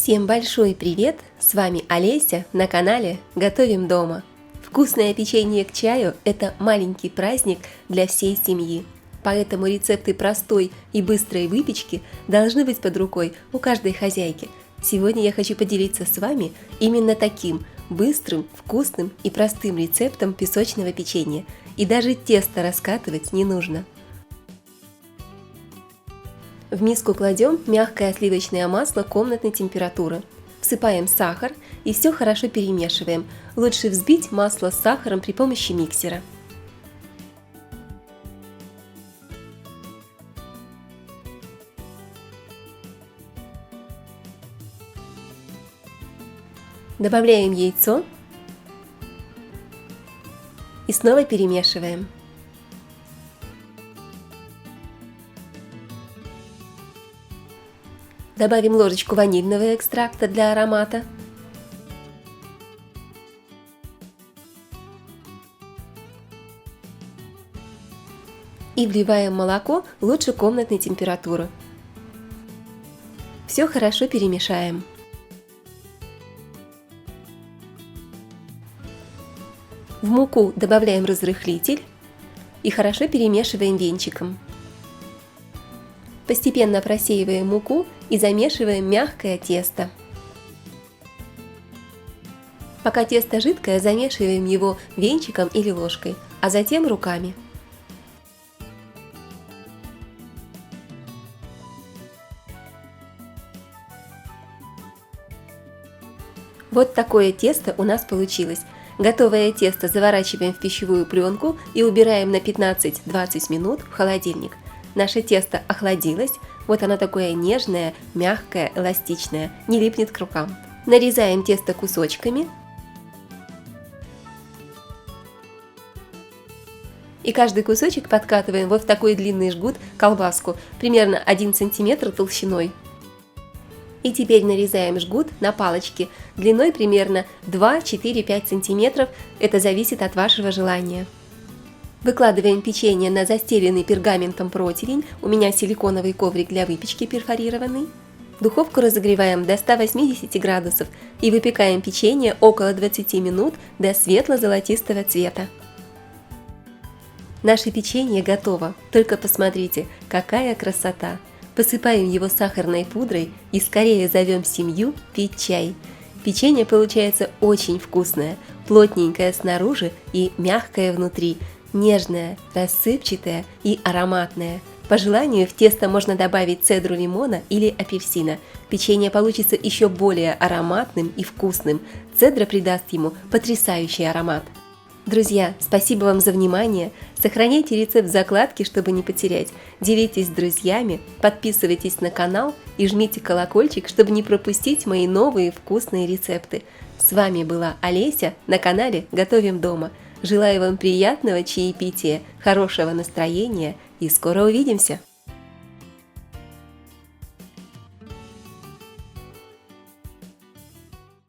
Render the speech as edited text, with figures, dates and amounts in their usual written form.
Всем большой привет! С вами Олеся на канале Готовим дома. Вкусное печенье к чаю – это маленький праздник для всей семьи. Поэтому рецепты простой и быстрой выпечки должны быть под рукой у каждой хозяйки. Сегодня я хочу поделиться с вами именно таким быстрым, вкусным и простым рецептом песочного печенья. И даже тесто раскатывать не нужно. В миску кладем мягкое сливочное масло комнатной температуры. Всыпаем сахар и все хорошо перемешиваем. Лучше взбить масло с сахаром при помощи миксера. Добавляем яйцо и снова перемешиваем. Добавим ложечку ванильного экстракта для аромата. И вливаем молоко лучше комнатной температуры. Все хорошо перемешаем. В муку добавляем разрыхлитель и хорошо перемешиваем венчиком. Постепенно просеиваем муку и замешиваем мягкое тесто. Пока тесто жидкое, замешиваем его венчиком или ложкой, а затем руками. Вот такое тесто у нас получилось. Готовое тесто заворачиваем в пищевую пленку и убираем на 15-20 минут в холодильник. Наше тесто охладилось, вот оно такое нежное, мягкое, эластичное, не липнет к рукам. Нарезаем тесто кусочками. И каждый кусочек подкатываем вот в такой длинный жгут колбаску, примерно 1 см толщиной. И теперь нарезаем жгут на палочки длиной примерно 2-4-5 см, это зависит от вашего желания. Выкладываем печенье на застеленный пергаментом противень, у меня силиконовый коврик для выпечки перфорированный. Духовку разогреваем до 180 градусов и выпекаем печенье около 20 минут до светло-золотистого цвета. Наше печенье готово, только посмотрите, какая красота! Посыпаем его сахарной пудрой и скорее зовем семью пить чай. Печенье получается очень вкусное, плотненькое снаружи и мягкое внутри. Нежное, рассыпчатое и ароматное. По желанию в тесто можно добавить цедру лимона или апельсина. Печенье получится еще более ароматным и вкусным. Цедра придаст ему потрясающий аромат. Друзья, спасибо вам за внимание. Сохраняйте рецепт в закладке, чтобы не потерять. Делитесь с друзьями, подписывайтесь на канал и жмите колокольчик, чтобы не пропустить мои новые вкусные рецепты. С вами была Олеся на канале Готовим дома. Желаю вам приятного чаепития, хорошего настроения и скоро увидимся!